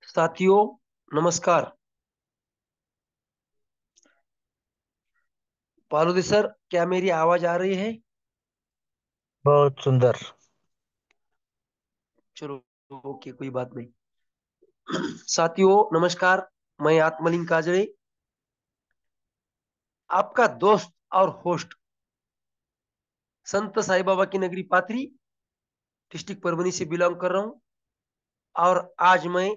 साथियों, नमस्कार। पालोदी सर, क्या मेरी आवाज आ रही है? बहुत सुंदर। चलो, ओके, कोई बात नहीं। साथियों, नमस्कार। मैं आत्मलिंग काजड़े, आपका दोस्त और होस्ट, संत साई बाबा की नगरी पाथरी, डिस्ट्रिक्ट परभनी से बिलोंग कर रहा हूं। और आज मैं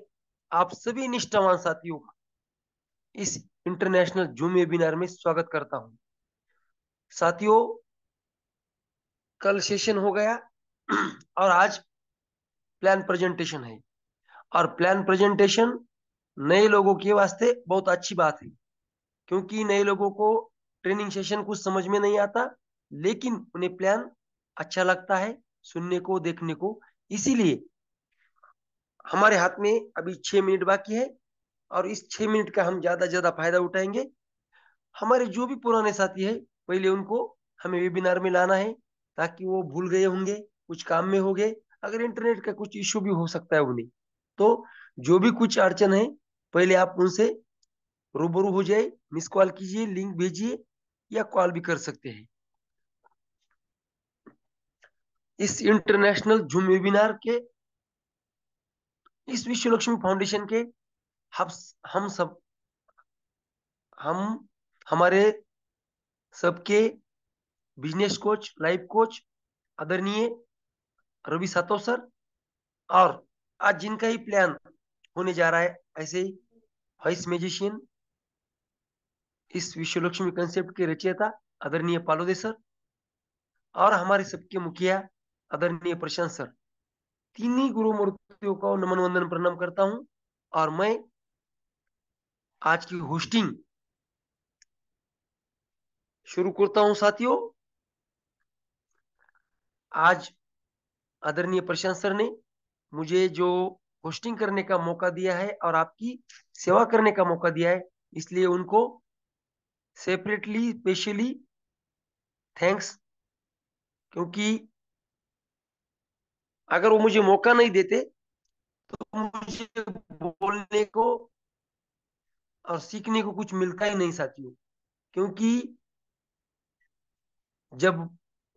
आप सभी निष्ठावान साथियों का इस इंटरनेशनल जूम वेबिनार में स्वागत करता हूं। साथियों, कल सेशन हो गया और आज प्लान प्रेजेंटेशन है। और प्लान प्रेजेंटेशन नए लोगों के वास्ते बहुत अच्छी बात है, क्योंकि नए लोगों को ट्रेनिंग सेशन कुछ समझ में नहीं आता, लेकिन उन्हें प्लान अच्छा लगता है सुनने को, देखने को। इसीलिए हमारे हाथ में अभी 6 मिनट बाकी है, और इस 6 मिनट का हम ज्यादा से ज्यादा फायदा उठाएंगे। हमारे जो भी पुराने साथी है, पहले उनको हमें वेबिनार में लाना है, ताकि वो भूल गए होंगे, कुछ काम में हो गए। अगर इंटरनेट का कुछ इश्यू भी हो सकता है उन्हें, तो जो भी कुछ अड़चन है, पहले आप उनसे रूबरू हो जाए, मिस कॉल कीजिए, लिंक भेजिए, या कॉल भी कर सकते हैं। इस इंटरनेशनल जूम वेबिनार के, इस विश्व लक्ष्मी फाउंडेशन के हम हम सब हम हमारे सबके बिजनेस कोच, लाइफ कोच, आदरणीय रवि सातो सर, और आज जिनका ही प्लान होने जा रहा है, ऐसे ही वॉइस मैजिशियन, इस विश्व लक्ष्मी कंसेप्ट के रचयिता आदरणीय पालोदे सर, और हमारे सबके मुखिया आदरणीय प्रशांत सर। तीन ही गुरु मूर्तियों को नमन वंदन प्रणाम करता हूं। और मैं आज की होस्टिंग शुरू करता हूं। साथियों, आज आदरणीय प्रशांत सर ने मुझे जो होस्टिंग करने का मौका दिया है और आपकी सेवा करने का मौका दिया है, इसलिए उनको सेपरेटली स्पेशली थैंक्स। क्योंकि अगर वो मुझे मौका नहीं देते, तो मुझे बोलने को और सीखने को कुछ मिलता ही नहीं साथियों। क्योंकि जब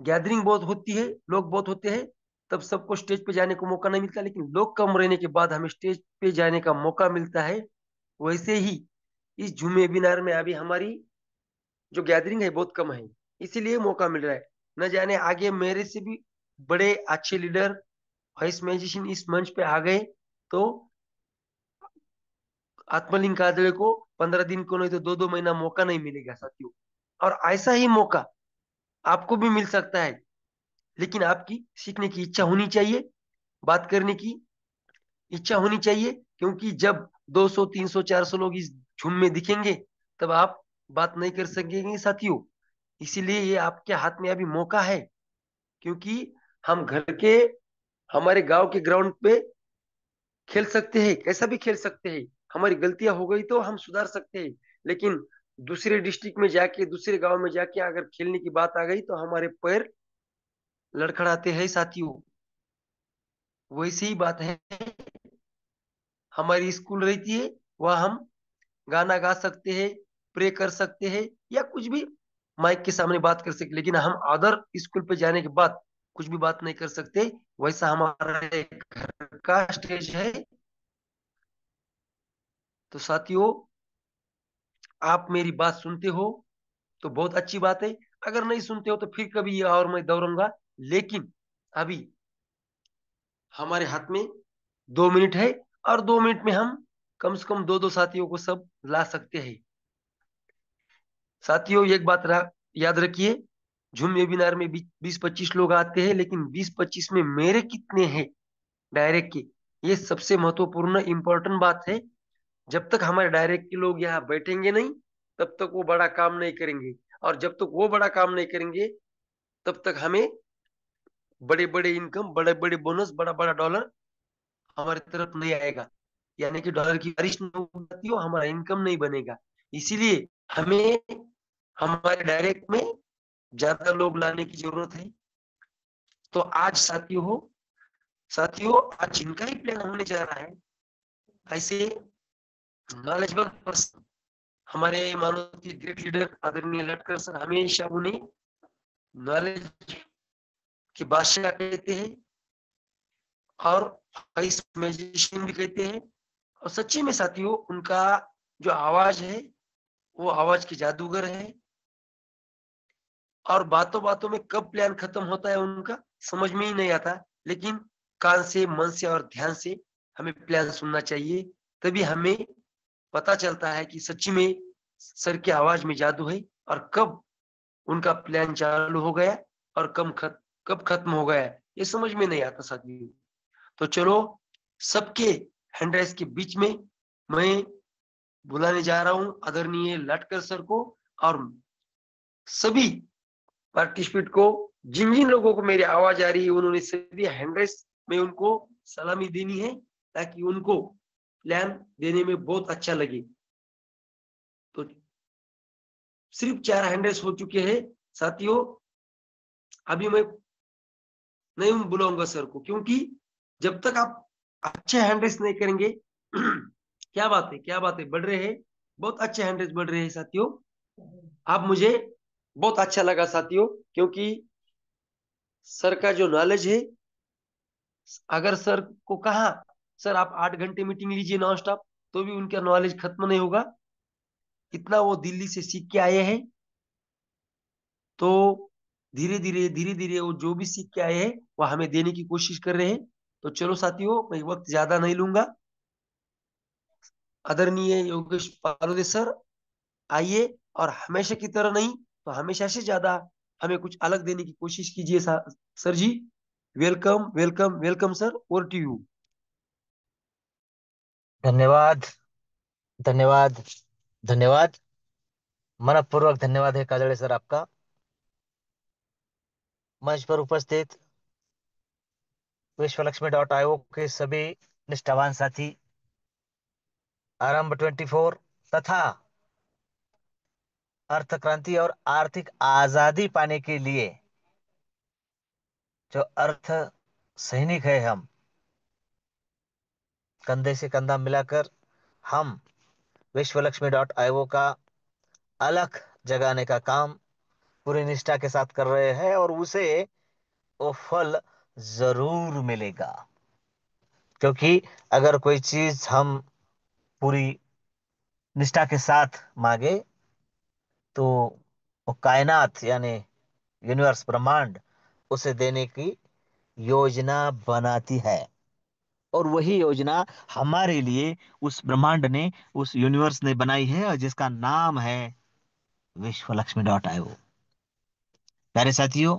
गैदरिंग बहुत होती है, लोग बहुत होते हैं, तब सबको स्टेज पे जाने को मौका नहीं मिलता, लेकिन लोग कम रहने के बाद हमें स्टेज पे जाने का मौका मिलता है। वैसे ही इस जूम वेबिनार में अभी हमारी जो गैदरिंग है बहुत कम है, इसीलिए मौका मिल रहा है। न जाने आगे मेरे से भी बड़े अच्छे लीडर, वॉइस मैजिशियन इस मंच पे आ गए, तो आत्मलिंग काजले को 15 दिन को नहीं तो 2-2 महीना मौका नहीं मिलेगा साथियों। और ऐसा ही मौका आपको भी मिल सकता है, लेकिन आपकी सीखने की इच्छा होनी चाहिए, बात करने की इच्छा होनी चाहिए। क्योंकि जब 200, 300, 400 लोग इस झुंड में दिखेंगे, तब आप बात नहीं कर सकेंगे साथियों। इसीलिए ये आपके हाथ में अभी मौका है। क्योंकि हम घर के, हमारे गांव के ग्राउंड पे खेल सकते हैं, कैसा भी खेल सकते हैं। हमारी गलतियां हो गई तो हम सुधार सकते हैं, लेकिन दूसरे डिस्ट्रिक्ट में जाके, दूसरे गांव में जाके अगर खेलने की बात आ गई, तो हमारे पैर लड़खड़ाते हैं साथियों। वैसी ही बात है, हमारी स्कूल रहती है, वह हम गाना गा सकते हैं, प्रे कर सकते हैं, या कुछ भी माइक के सामने बात कर सकते, लेकिन हम अदर स्कूल पे जाने के बाद कुछ भी बात नहीं कर सकते। वैसा हमारा एक घर का स्टेज है। तो साथियों, आप मेरी बात सुनते हो तो बहुत अच्छी बात है। अगर नहीं सुनते हो तो फिर कभी ये और मैं दोहराऊंगा। लेकिन अभी हमारे हाथ में 2 मिनट है, और 2 मिनट में हम कम से कम दो दो साथियों को सब ला सकते हैं। साथियों, एक बात याद रखिए, जूम वेबिनार में 20-25 लोग आते हैं, लेकिन 20-25 में मेरे कितने हैं डायरेक्ट के, ये सबसे महत्वपूर्ण इंपॉर्टेंट बात है। जब तक हमारे डायरेक्ट के लोग यहाँ बैठेंगे नहीं, तब तक वो बड़ा काम नहीं करेंगे। और जब तक वो बड़ा काम नहीं करेंगे, तब तक हमें बड़े बड़े इनकम, बड़े बड़े बोनस, बड़ा बड़ा डॉलर हमारी तरफ नहीं आएगा। यानी कि डॉलर की बारिश नहीं होती हो, हमारा इनकम नहीं बनेगा। इसीलिए हमें हमारे डायरेक्ट में ज्यादा लोग लाने की जरूरत है। तो आज साथियों हो, साथियों, आज जिनका ही प्लान होने जा रहा है, ऐसे नॉलेजेबल पर्सन, हमारे मानो कि ग्रेट लीडर आदरणीय लटकर सर हमेशा उन्हें नॉलेज के बादशाह कहते हैं और वाइस मैजिशियन भी कहते हैं। और सच्ची में साथियों, उनका जो आवाज है वो आवाज की जादूगर है। और बातों बातों में कब प्लान खत्म होता है उनका समझ में ही नहीं आता। लेकिन कान से, मन से और ध्यान से हमें प्लान सुनना चाहिए, तभी हमें पता चलता है कि सच्ची में सर की आवाज में जादू है और कब उनका प्लान चालू हो गया और कब खत्म हो गया, ये समझ में नहीं आता साथियों। तो चलो, सबके हैंडराइज के बीच में मैं बुलाने जा रहा हूं आदरणीय लाटकर सर को, और सभी पार्टिसिपेट को, जिन जिन लोगों को मेरी आवाज आ रही है उन्होंने सभी हैंडराइज में उनको सलामी देनी है, ताकि उनको प्लान देने में बहुत अच्छा लगे। तो सिर्फ 4 हैंडराइज हो चुके हैं साथियों। अभी मैं नहीं बुलाऊंगा सर को, क्योंकि जब तक आप अच्छे हैंडरेस नहीं करेंगे क्या बात है, क्या बात है, बढ़ रहे हैं, बहुत अच्छे हैंडरेस बढ़ रहे हैं साथियों। आप मुझे बहुत अच्छा लगा साथियों, क्योंकि सर का जो नॉलेज है, अगर सर को कहा सर आप 8 घंटे मीटिंग लीजिए नॉन स्टॉप, तो भी उनका नॉलेज खत्म नहीं होगा। इतना वो दिल्ली से सीख के आए हैं। तो धीरे धीरे वो जो भी सीख के आए हैं वो हमें देने की कोशिश कर रहे हैं। तो चलो साथियों, मैं वक्त ज्यादा नहीं लूंगा। आदरणीय योगेश पालोदे सर, आइए, और हमेशा की तरह नहीं तो हमेशा से ज्यादा हमें कुछ अलग देने की कोशिश कीजिए sir ji. Welcome welcome welcome sir, over to you. धन्यवाद। धन्यवाद। धन्यवाद। मनपूर्वक धन्यवाद है काजड़े सर आपका। मंच पर उपस्थित विश्वलक्ष्मी के सभी निष्ठावान साथी, आरंभ 24 तथा अर्थ क्रांति और आर्थिक आजादी पाने के लिए जो अर्थ सैनिक है, हम कंधे से कंधा मिलाकर हम विश्वलक्ष्मी का अलख जगाने का काम पूरी निष्ठा के साथ कर रहे हैं, और उसे वो फल जरूर मिलेगा। क्योंकि अगर कोई चीज हम पूरी निष्ठा के साथ मांगे, तो वो कायनात यानी यूनिवर्स, ब्रह्मांड, उसे देने की योजना बनाती है। और वही योजना हमारे लिए उस ब्रह्मांड ने, उस यूनिवर्स ने बनाई है, और जिसका नाम है विश्वलक्ष्मी। प्यारे साथियों,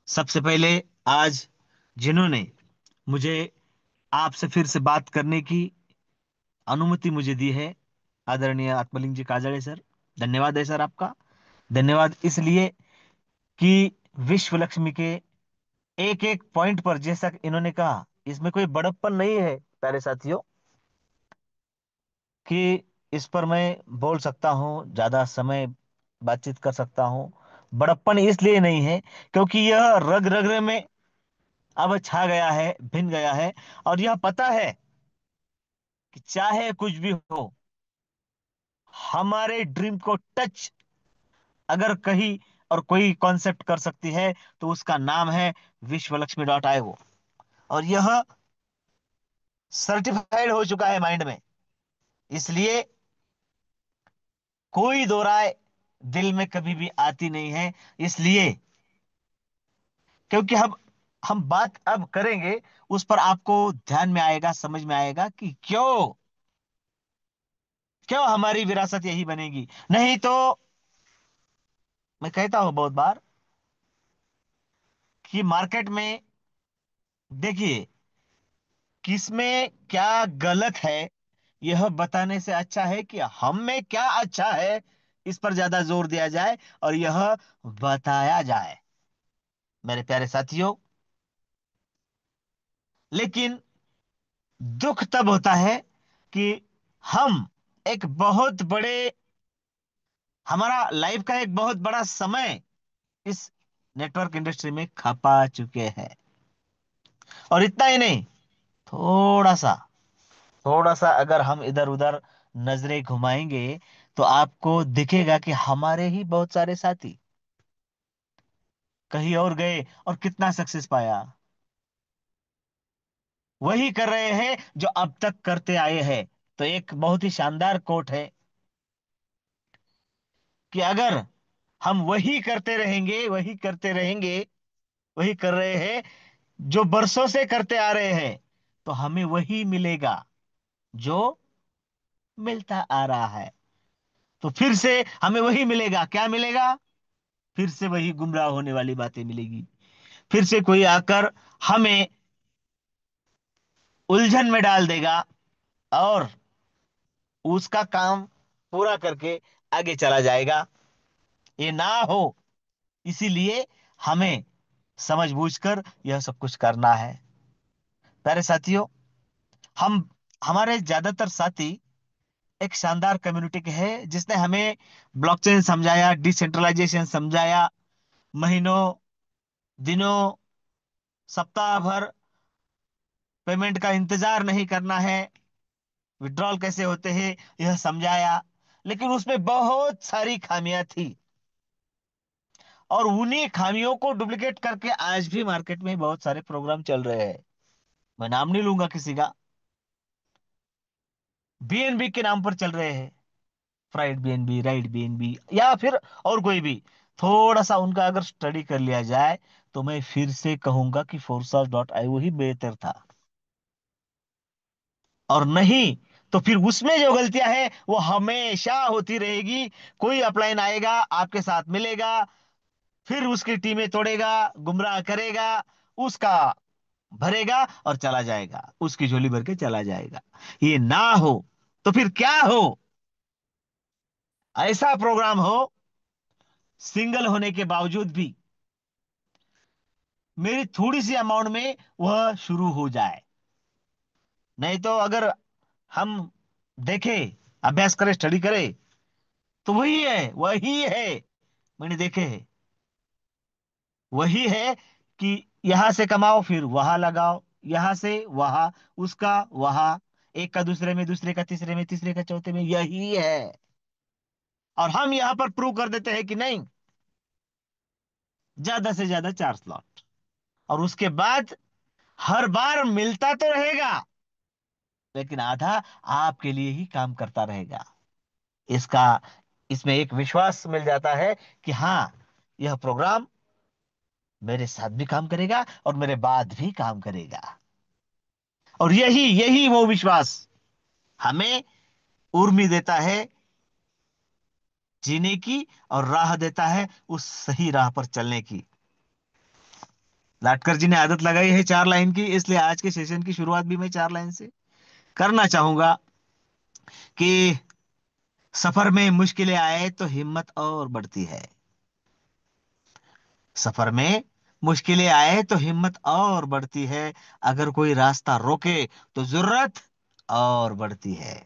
सबसे पहले आज जिन्होंने मुझे आपसे फिर से बात करने की अनुमति मुझे दी है, आदरणीय आत्मलिंग जी काजड़े सर, धन्यवाद है सर आपका। धन्यवाद इसलिए कि विश्व लक्ष्मी के एक एक पॉइंट पर, जैसा कि इन्होंने कहा, इसमें कोई बड़प्पन नहीं है प्यारे साथियों, कि इस पर मैं बोल सकता हूं, ज्यादा समय बातचीत कर सकता हूं। बड़प्पन इसलिए नहीं है क्योंकि यह रग रग में अब छा गया है, भिन गया है। और यह पता है कि चाहे कुछ भी हो, हमारे ड्रीम को टच अगर कहीं और कोई कॉन्सेप्ट कर सकती है, तो उसका नाम है विश्वलक्ष्मी। और यह सर्टिफाइड हो चुका है माइंड में। इसलिए कोई दो राय दिल में कभी भी आती नहीं है। इसलिए क्योंकि हम बात अब करेंगे, उस पर आपको ध्यान में आएगा, समझ में आएगा कि क्यों क्यों हमारी विरासत यही बनेगी। नहीं तो मैं कहता हूं बहुत बार कि मार्केट में देखिए, किसमें क्या गलत है, यह बताने से अच्छा है कि हम में क्या अच्छा है, इस पर ज्यादा जोर दिया जाए और यह बताया जाए मेरे प्यारे साथियों। लेकिन दुख तब होता है कि हम एक बहुत बड़े, हमारा लाइफ का एक बहुत बड़ा समय इस नेटवर्क इंडस्ट्री में खपा चुके हैं। और इतना ही नहीं, थोड़ा सा, थोड़ा सा अगर हम इधर उधर नजरें घुमाएंगे तो आपको दिखेगा कि हमारे ही बहुत सारे साथी कहीं और गए और कितना सक्सेस पाया। वही कर रहे हैं जो अब तक करते आए हैं। तो एक बहुत ही शानदार कोट है कि अगर हम वही करते रहेंगे, वही करते रहेंगे, वही कर रहे हैं जो बरसों से करते आ रहे हैं, तो हमें वही मिलेगा जो मिलता आ रहा है। तो फिर से हमें वही मिलेगा, क्या मिलेगा? फिर से वही गुमराह होने वाली बातें मिलेगी। फिर से कोई आकर हमें उलझन में डाल देगा और उसका काम पूरा करके आगे चला जाएगा। ये ना हो, इसीलिए हमें समझ बूझकर यह सब कुछ करना है। प्यारे साथियों, हम हमारे ज्यादातर साथी एक शानदार कम्युनिटी के हैं जिसने हमें ब्लॉकचेन समझाया, डिसेंट्रलाइजेशन समझाया, महीनों, दिनों, सप्ताह भर पेमेंट का इंतजार नहीं करना है, विड्रॉल कैसे होते हैं यह समझाया। लेकिन उसमें बहुत सारी खामियां थी और उन्हीं खामियों को डुप्लीकेट करके आज भी मार्केट में बहुत सारे प्रोग्राम चल रहे हैं। मैं नाम नहीं लूंगा किसी का, बीएनबी के नाम पर चल रहे हैं। फ्राइड बीएनबी, राइट बीएनबी, या फिर और कोई भी। थोड़ा सा उनका अगर स्टडी कर लिया जाए तो मैं फिर से कहूंगा कि forces.io ही बेहतर था। और नहीं तो फिर उसमें जो गलतियां हैं वो हमेशा होती रहेगी। कोई अपलाइन आएगा, आपके साथ मिलेगा, फिर उसकी टीमें तोड़ेगा, गुमराह करेगा, उसका भरेगा और चला जाएगा, उसकी झोली भर के चला जाएगा। ये ना हो तो फिर क्या हो? ऐसा प्रोग्राम हो, सिंगल होने के बावजूद भी मेरी थोड़ी सी अमाउंट में वह शुरू हो जाए। नहीं तो अगर हम देखें, अभ्यास करें, स्टडी करें, तो वही है, वही है, मैंने देखे हैं, वही है कि यहां से कमाओ फिर वहां लगाओ, यहां से वहां, उसका वहां, एक का दूसरे में, दूसरे का तीसरे में, तीसरे का चौथे में, यही है। और हम यहां पर प्रूव कर देते हैं कि नहीं, ज्यादा से ज्यादा 4 स्लॉट। और उसके बाद हर बार मिलता तो रहेगा, लेकिन आधा आपके लिए ही काम करता रहेगा। इसका, इसमें एक विश्वास मिल जाता है कि हाँ, यह प्रोग्राम मेरे साथ भी काम करेगा और मेरे बाद भी काम करेगा। और यही यही वो विश्वास हमें उर्मी देता है जीने की, और राह देता है उस सही राह पर चलने की। लाटकर जी ने आदत लगाई है 4 लाइन की, इसलिए आज के सेशन की शुरुआत भी मैं 4 लाइन से करना चाहूंगा कि सफर में मुश्किलें आए तो हिम्मत और बढ़ती है। सफर में मुश्किलें आए तो हिम्मत और बढ़ती है। अगर कोई रास्ता रोके तो जरूरत और बढ़ती है।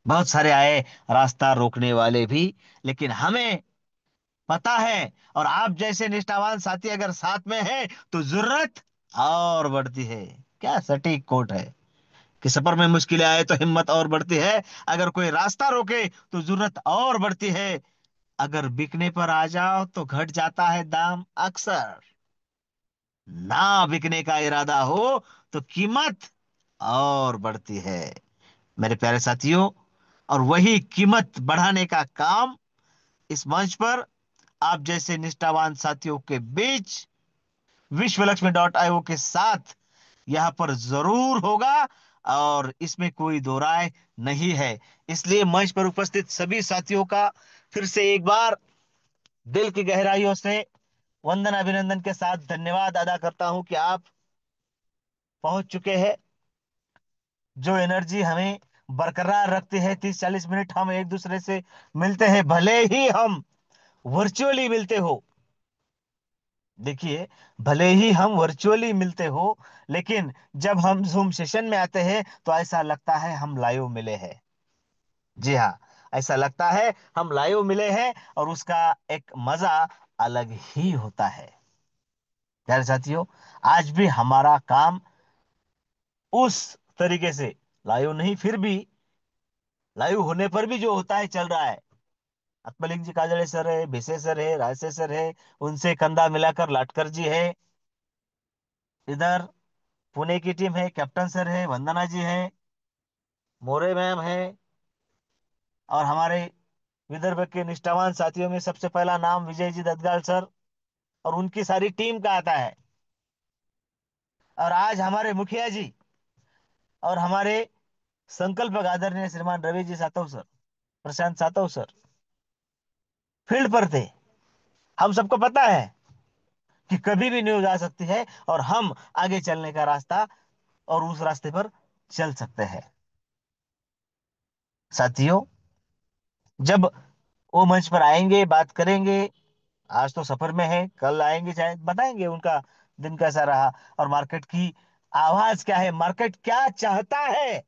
बहुत सारे आए रास्ता रोकने वाले भी, लेकिन हमें पता है, और आप जैसे निष्ठावान साथी अगर साथ में है तो जरूरत और बढ़ती है। क्या सटीक कोट है कि सफर में मुश्किलें आए तो हिम्मत और बढ़ती है। अगर कोई रास्ता रोके तो जरूरत और बढ़ती है। अगर बिकने पर आ जाओ तो घट जाता है दाम अक्सर। ना बिकने का इरादा हो तो कीमत और बढ़ती है, मेरे प्यारे साथियों। और वही कीमत बढ़ाने का काम इस मंच पर आप जैसे निष्ठावान साथियों के बीच विश्वलक्ष्मी.io के साथ यहां पर जरूर होगा, और इसमें कोई दो राय नहीं है। इसलिए मंच पर उपस्थित सभी साथियों का फिर से एक बार दिल की गहराइयों से वंदन अभिनंदन के साथ धन्यवाद अदा करता हूं कि आप पहुंच चुके हैं। जो एनर्जी हमें बरकरार रखती है, 30-40 मिनट हम एक दूसरे से मिलते हैं, भले ही हम वर्चुअली मिलते हो। देखिए, भले ही हम वर्चुअली मिलते हो, लेकिन जब हम जूम सेशन में आते हैं तो ऐसा लगता है हम लाइव मिले हैं। जी हाँ, ऐसा लगता है हम लाइव मिले हैं, और उसका एक मजा अलग ही होता है। प्यारे साथियों, आज भी हमारा काम उस तरीके से, लाइव नहीं फिर भी, लाइव होने पर भी जो होता है चल रहा है। आत्मलिंग जी काजड़े सर है, भिसे सर है, रायसे सर है, उनसे कंधा मिलाकर लाटकर जी है। इधर पुणे की टीम है, कैप्टन सर है, वंदना जी है, मोरे मैम है, और हमारे विदर्भ के निष्ठावान साथियों में सबसे पहला नाम विजय जी दत्तगाल सर और उनकी सारी टीम का आता है। और आज हमारे मुखिया जी और हमारे संकल्प आदरणीय श्रीमान रवि जी सातव सर, प्रशांत सातव सर फील्ड पर थे। हम सबको पता है कि कभी भी न्यूज आ सकती है और हम आगे चलने का रास्ता और उस रास्ते पर चल सकते हैं। साथियों, जब वो मंच पर आएंगे, बात करेंगे, आज तो सफर में है, कल आएंगे शायद बताएंगे उनका दिन कैसा रहा और मार्केट की आवाज क्या है, मार्केट क्या चाहता है।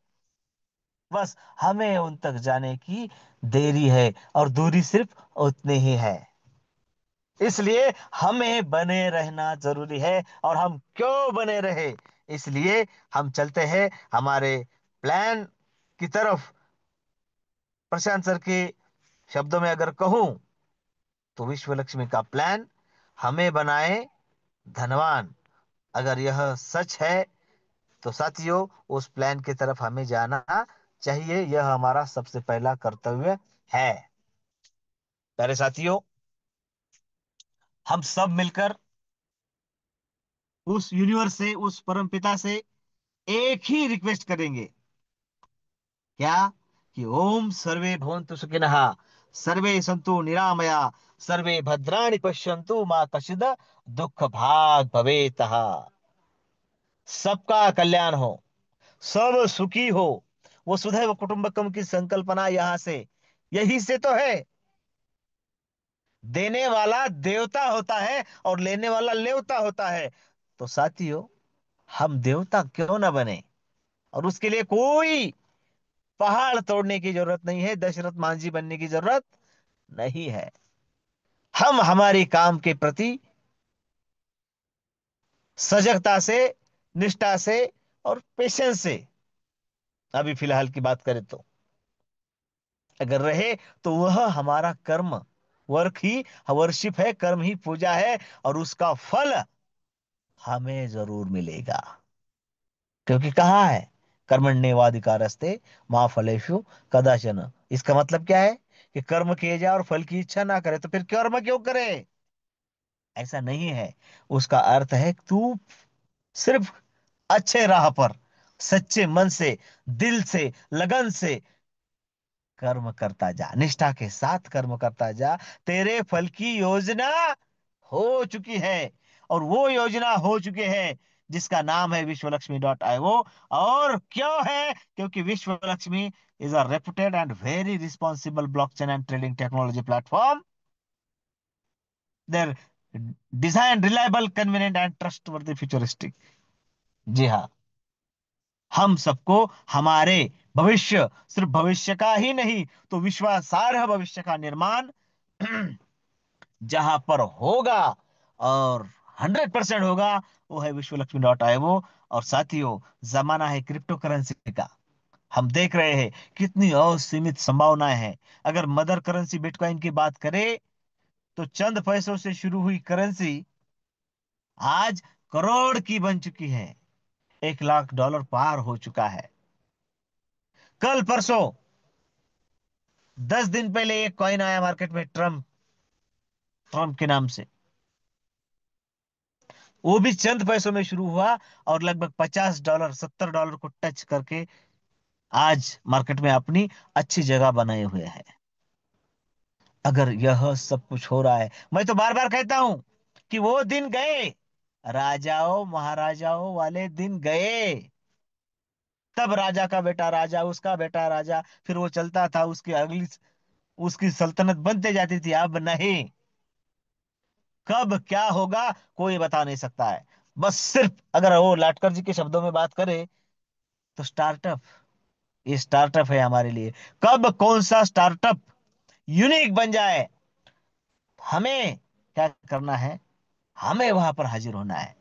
बस हमें उन तक जाने की देरी है और दूरी सिर्फ उतनी ही है। इसलिए हमें बने रहना जरूरी है। और हम क्यों बने रहे, इसलिए हम चलते हैं हमारे प्लान की तरफ। प्रशांत सर के शब्दों में अगर कहूं तो विश्व लक्ष्मी का प्लान हमें बनाए धनवान। अगर यह सच है तो साथियों, उस प्लान की तरफ हमें जाना चाहिए, यह हमारा सबसे पहला कर्तव्य है। प्यारे साथियों, हम सब मिलकर उस यूनिवर्स से, उस परम पिता से एक ही रिक्वेस्ट करेंगे। क्या? कि ओम सर्वे भवन्तु सुखिनः, सर्वे सन्तु निरामया, सर्वे भद्राणि पश्यन्तु मा कश्चिद दुख भाग भवेतः। सबका कल्याण हो, सब सुखी हो। वो सुधैव कुटुंबकम की संकल्पना यहां से, यही से तो है। देने वाला देवता होता है और लेने वाला लेवता होता है। तो साथियों, हम देवता क्यों ना बने। और उसके लिए कोई पहाड़ तोड़ने की जरूरत नहीं है, दशरथ मांझी बनने की जरूरत नहीं है। हम हमारे काम के प्रति सजगता से, निष्ठा से और पेशेंस से, अभी फिलहाल की बात करें तो अगर रहे, तो वह हमारा कर्म, वर्क ही वर्शिप है, कर्म ही पूजा है, और उसका फल हमें जरूर मिलेगा। क्योंकि कहा है, कर्मण्येवाधिकारस्ते मां फलेषु कदाचन। इसका मतलब क्या है कि कर्म किए जाए और फल की इच्छा ना करे, तो फिर कर्म क्यों करे? ऐसा नहीं है। उसका अर्थ है कि तू सिर्फ अच्छे राह पर सच्चे मन से, दिल से, लगन से कर्म करता जा, निष्ठा के साथ कर्म करता जा। तेरे फल की योजना हो चुकी है, और वो योजना हो चुके हैं जिसका नाम है विश्वलक्ष्मी.io। और क्यों है? क्योंकि Vishwalakshmi is a reputed and very responsible blockchain and trading technology platform. Their design reliable, convenient and trustworthy, futuristic. जी हाँ, हम सबको हमारे भविष्य, सिर्फ भविष्य का ही नहीं तो विश्वासार्ह भविष्य का निर्माण जहां पर होगा, और 100% होगा, वो है विश्वलक्ष्मी.io। और साथियों, जमाना है क्रिप्टो करेंसी का। हम देख रहे हैं कितनी असीमित संभावनाएं हैं। अगर मदर करेंसी बिटकॉइन की बात करें, तो चंद पैसों से शुरू हुई करेंसी आज करोड़ की बन चुकी है, $1 लाख पार हो चुका है। कल परसों, 10 दिन पहले एक कॉइन आया मार्केट में, ट्रम्प, ट्रम्प के नाम से। वो भी चंद पैसों में शुरू हुआ और लगभग $50, $70 को टच करके आज मार्केट में अपनी अच्छी जगह बनाए हुए है। अगर यह सब कुछ हो रहा है, मैं तो बार बार कहता हूं कि वो दिन गए, राजाओं महाराजाओं वाले दिन गए। तब राजा का बेटा राजा, उसका बेटा राजा, फिर वो चलता था, उसकी अगली, उसकी सल्तनत बनते जाती थी। अब नहीं। कब क्या होगा कोई बता नहीं सकता है। बस सिर्फ अगर वो लाटकर जी के शब्दों में बात करें तो स्टार्टअप, ये स्टार्टअप है हमारे लिए। कब कौन सा स्टार्टअप यूनिक बन जाए, हमें क्या करना है? हमें वहां पर हाजिर होना है।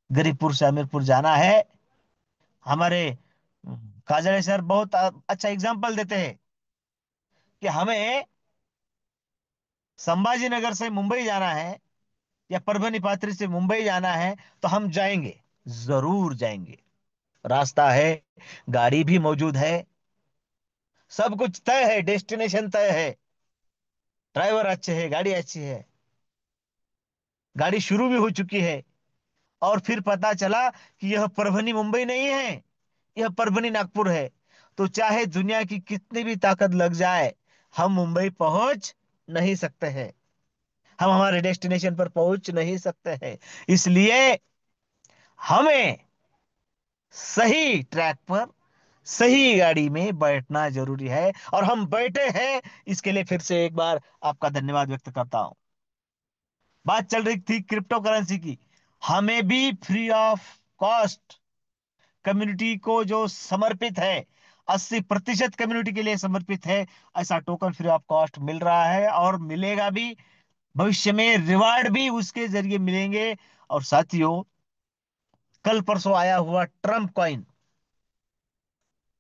गरीबपुर से अमीरपुर जाना है, हमारे काजल सर बहुत अच्छा एग्जाम्पल देते हैं कि हमें संभाजी नगर से मुंबई जाना है या परभनी पात्री से मुंबई जाना है तो हम जाएंगे, जरूर जाएंगे। रास्ता है, गाड़ी भी मौजूद है, सब कुछ तय है, डेस्टिनेशन तय है, ड्राइवर अच्छे है, गाड़ी अच्छी है, गाड़ी शुरू भी हो चुकी है। और फिर पता चला कि यह परभनी मुंबई नहीं है, यह परभनी नागपुर है। तो चाहे दुनिया की कितनी भी ताकत लग जाए, हम मुंबई पहुंच नहीं सकते हैं, हम हमारे डेस्टिनेशन पर पहुंच नहीं सकते हैं। इसलिए हमें सही ट्रैक पर सही गाड़ी में बैठना जरूरी है, और हम बैठे हैं। इसके लिए फिर से एक बार आपका धन्यवाद व्यक्त करता हूं। बात चल रही थी क्रिप्टो करेंसी की। हमें भी फ्री ऑफ कॉस्ट कम्युनिटी को जो समर्पित है, 80% कम्युनिटी के लिए समर्पित है, ऐसा टोकन फ्री ऑफ कॉस्ट मिल रहा है और मिलेगा भी। भविष्य में रिवार्ड भी उसके जरिए मिलेंगे। और साथियों, कल परसों आया हुआ ट्रम्प कॉइन,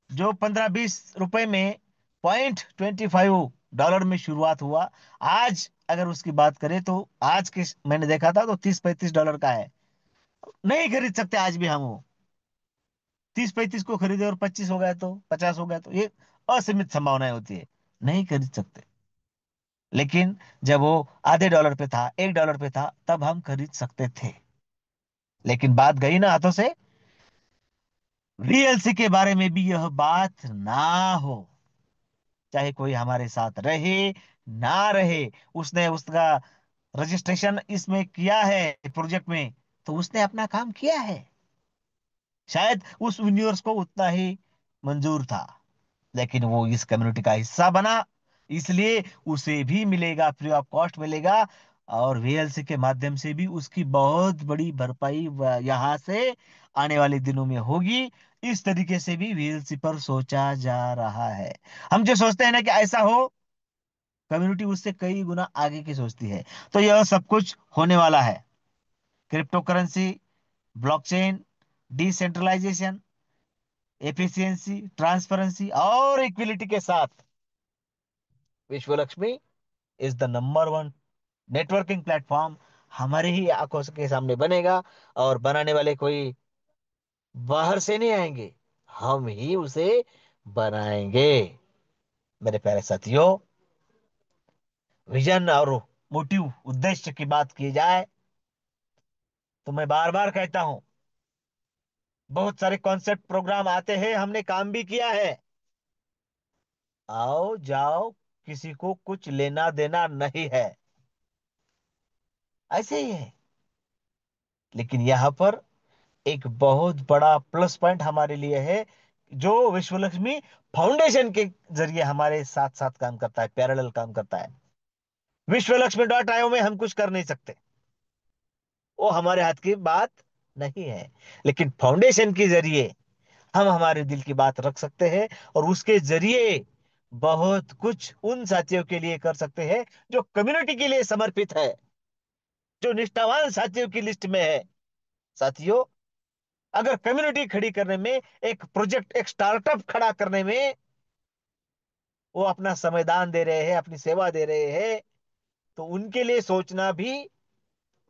जो 15-20 रुपए में $0.25 में शुरुआत हुआ, आज अगर उसकी बात करें तो आज के मैंने देखा था तो $30-35 का है। नहीं खरीद सकते आज भी हम वो। 30-35 को खरीदे और 25 हो गए तो 50 हो गए तो ये असीमित संभावनाएं होती है, नहीं खरीद सकते। लेकिन जब वो आधे डॉलर पे था, $1 पे था, तब हम खरीद सकते थे। लेकिन बात गई ना हाथों से। वीएलसी के बारे में भी यह बात ना हो, चाहे कोई हमारे साथ रहे ना रहे, उसने उसका रजिस्ट्रेशन इसमें किया है प्रोजेक्ट में, तो उसने अपना काम किया है। शायद उस यूनिवर्स को उतना ही मंजूर था, लेकिन वो इस कम्युनिटी का हिस्सा बना, इसलिए उसे भी मिलेगा, फ्री ऑफ कॉस्ट मिलेगा। और वीएलसी के माध्यम से भी उसकी बहुत बड़ी भरपाई यहां से आने वाले दिनों में होगी। इस तरीके से भी वीएलसी पर सोचा जा रहा है। हम जो सोचते हैं ना कि ऐसा हो, कम्युनिटी उससे कई गुना आगे की सोचती है। तो यह सब कुछ होने वाला है। Crypto currency, blockchain, decentralisation, efficiency, transparency और इक्विलिटी के साथ Vishwa Lakshmi is the number 1 networking platform हमारे ही आंखों के सामने बनेगा। और बनाने वाले कोई बाहर से नहीं आएंगे, हम ही उसे बनाएंगे। मेरे प्यारे साथियों, विजन और मोटिव उद्देश्य की बात की जाए तो मैं बार बार कहता हूं, बहुत सारे कॉन्सेप्ट प्रोग्राम आते हैं, हमने काम भी किया है। आओ जाओ, किसी को कुछ लेना देना नहीं है, ऐसे ही है। लेकिन यहां पर एक बहुत बड़ा प्लस पॉइंट हमारे लिए है, जो विश्व लक्ष्मी फाउंडेशन के जरिए हमारे साथ साथ काम करता है, पैरेलल काम करता है। विश्व लक्ष्मी .io में हम कुछ कर नहीं सकते, वो हमारे हाथ की बात नहीं है। लेकिन फाउंडेशन के जरिए हम हमारे दिल की बात रख सकते हैं, और उसके जरिए बहुत कुछ उन साथियों के लिए कर सकते हैं जो कम्युनिटी के लिए समर्पित है, जो निष्ठावान साथियों की लिस्ट में है। साथियों, अगर कम्युनिटी खड़ी करने में, एक प्रोजेक्ट, एक स्टार्टअप खड़ा करने में वो अपना समयदान दे रहे हैं, अपनी सेवा दे रहे हैं, तो उनके लिए सोचना भी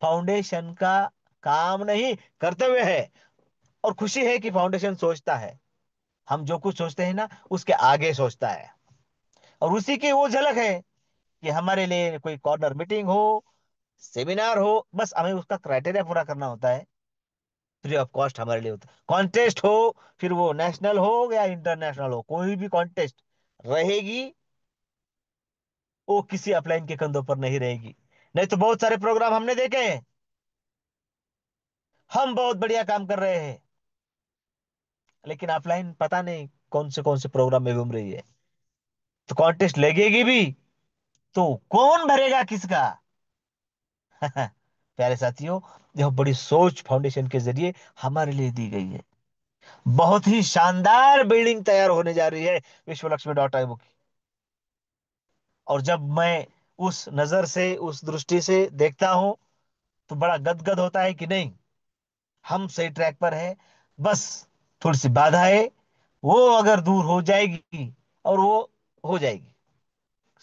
फाउंडेशन का काम नहीं, कर्तव्य है। और खुशी है कि फाउंडेशन सोचता है। हम जो कुछ सोचते हैं ना, उसके आगे सोचता है। और उसी की वो झलक है कि हमारे लिए कोई कॉर्नर मीटिंग हो, सेमिनार हो, बस हमें उसका क्राइटेरिया पूरा करना होता है। फ्री ऑफ कॉस्ट हमारे लिए होता है। कॉन्टेस्ट हो, फिर वो नेशनल हो या इंटरनेशनल हो, कोई भी कॉन्टेस्ट रहेगी, वो किसी अपलाइन के कंधों पर नहीं रहेगी। नहीं तो बहुत सारे प्रोग्राम हमने देखे हैं, हम बहुत बढ़िया काम कर रहे हैं, लेकिन अपलाइन पता नहीं कौन से प्रोग्राम में घूम रही है। तो कॉन्टेस्ट लगेगी भी तो कौन भरेगा किसका? प्यारे साथियों, यह बड़ी सोच फाउंडेशन के जरिए हमारे लिए दी गई है। बहुत ही शानदार बिल्डिंग तैयार होने जा रही है विश्व लक्ष्मी .io की। और जब मैं उस नजर से, उस दृष्टि से देखता हूं, तो बड़ा गदगद होता है कि नहीं, हम सही ट्रैक पर हैं। बस थोड़ी सी बाधाएं, वो अगर दूर हो जाएगी, और वो हो जाएगी,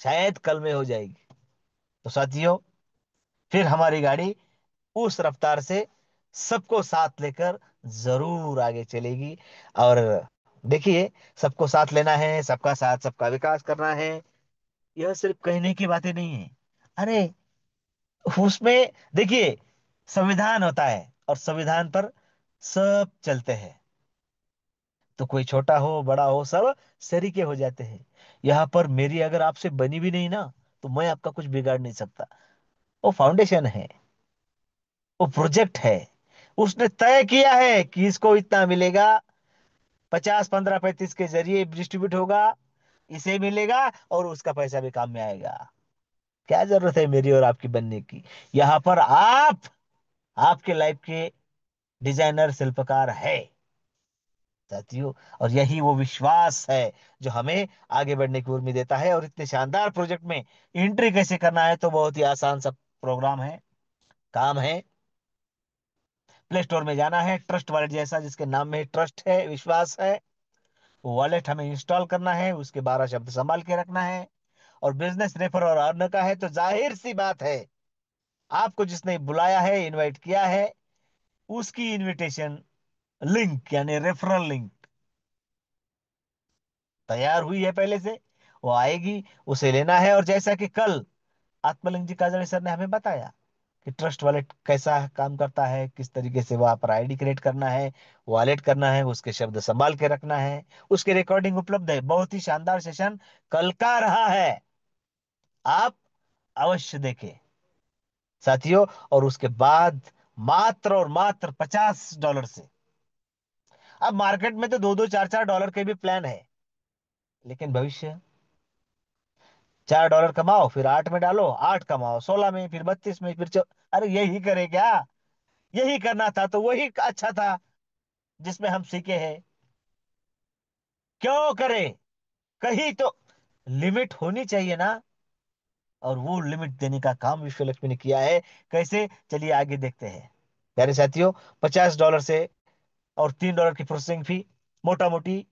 शायद कल में हो जाएगी, तो साथियों फिर हमारी गाड़ी उस रफ्तार से सबको साथ लेकर जरूर आगे चलेगी। और देखिए, सबको साथ लेना है, सबका साथ सबका विकास करना है, यह सिर्फ कहने की बातें नहीं है। अरे उसमें देखिए, संविधान होता है और संविधान पर सब चलते हैं, तो कोई छोटा हो बड़ा हो सब सरीके हो जाते हैं। यहाँ पर मेरी अगर आपसे बनी भी नहीं ना, तो मैं आपका कुछ बिगाड़ नहीं सकता। वो फाउंडेशन है, वो प्रोजेक्ट है, उसने तय किया है कि इसको इतना मिलेगा, 50 15 35 के जरिए डिस्ट्रीब्यूट होगा, इसे मिलेगा और उसका पैसा भी काम में आएगा। क्या जरूरत है मेरी और आपकी बनने की? यहाँ पर आप आपके लाइफ के डिजाइनर शिल्पकार है साथियों। और यही वो विश्वास है जो हमें आगे बढ़ने की उर्मी देता है। और इतने शानदार प्रोजेक्ट में एंट्री कैसे करना है, तो बहुत ही आसान सा प्रोग्राम है, काम है। प्ले स्टोर में जाना है, ट्रस्ट वॉलेट जैसा, जिसके नाम में ट्रस्ट है, विश्वास है, वो वॉलेट हमें इंस्टॉल करना है, उसके 12 शब्द संभाल के रखना है। और बिजनेस रेफर और अर्न का है, तो जाहिर सी बात है, आपको जिसने बुलाया है, इनवाइट किया है, उसकी इनविटेशन लिंक यानी रेफरल लिंक तैयार हुई है पहले से, वो आएगी, उसे लेना है। और जैसा कि कल आत्मलिंग जी काजड़ी सर ने हमें बताया कि ट्रस्ट वॉलेट कैसा काम करता है, किस तरीके से वहां पर आईडी क्रिएट करना है, वॉलेट करना है, उसके शब्द संभाल के रखना है, उसकी रिकॉर्डिंग उपलब्ध है। बहुत ही शानदार सेशन कल का रहा है, आप अवश्य देखें साथियों। और उसके बाद मात्र और मात्र $50 से, अब मार्केट में तो दो दो चार चार डॉलर के भी प्लान है, लेकिन भविष्य, $4 कमाओ, फिर 8 में डालो, 8 कमाओ 16 में, फिर 32 में, फिर अरे यही करे क्या? यही करना था तो वही अच्छा था जिसमें हम सीखे हैं। क्यों करें? कहीं तो लिमिट होनी चाहिए ना। और वो लिमिट देने का काम विश्व लक्ष्मी ने किया है। कैसे? चलिए आगे देखते हैं प्यारे साथियों। $50 से, और $3 की प्रोसेसिंग फी, मोटा मोटी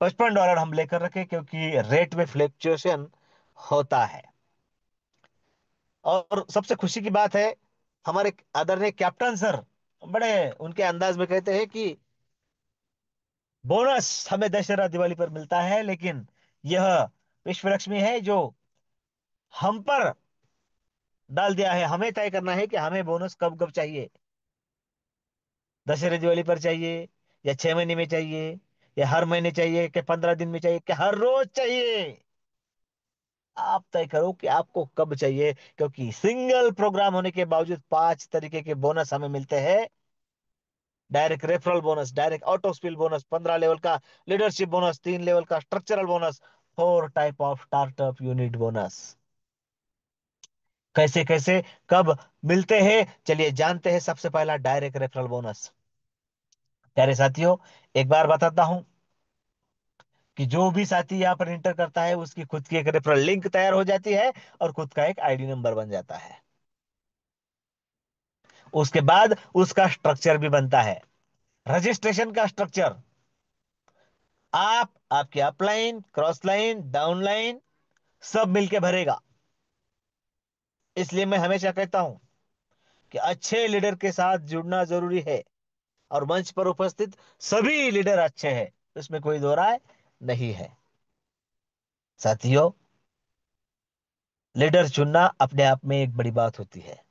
$55 हम लेकर रखे, क्योंकि रेट में फ्लक्चुएशन होता है। और सबसे खुशी की बात है, हमारे आदरणीय कैप्टन सर बड़े उनके अंदाज में कहते हैं कि बोनस हमें दशहरा दिवाली पर मिलता है, लेकिन यह विश्व लक्ष्मी है जो हम पर डाल दिया है। हमें तय करना है कि हमें बोनस कब कब चाहिए, दशहरे दिवाली पर चाहिए, या 6 महीने में चाहिए, या हर महीने चाहिए, कि 15 दिन में चाहिए, कि हर रोज चाहिए। आप तय करो कि आपको कब चाहिए, क्योंकि सिंगल प्रोग्राम होने के बावजूद 5 तरीके के बोनस हमें मिलते हैं। Direct referral bonus, direct auto spill bonus 15 level का, लीडरशिप बोनस 3 लेवल का, structural bonus, 4 type of startup unit bonus. कैसे कैसे कब मिलते हैं, चलिए जानते हैं। सबसे पहला डायरेक्ट रेफरल बोनस। प्यारे साथियों, एक बार बताता हूं कि जो भी साथी यहाँ पर इंटर करता है, उसकी खुद की एक रेफरल लिंक तैयार हो जाती है, और खुद का एक आईडी नंबर बन जाता है। उसके बाद उसका स्ट्रक्चर भी बनता है, रजिस्ट्रेशन का स्ट्रक्चर। आप आपके upline, cross line, down line सब मिलके भरेगा। इसलिए मैं हमेशा कहता हूं कि अच्छे लीडर के साथ जुड़ना जरूरी है, और मंच पर उपस्थित सभी लीडर अच्छे हैं, इसमें कोई दो राय नहीं है साथियों। लीडर चुनना अपने आप में एक बड़ी बात होती है।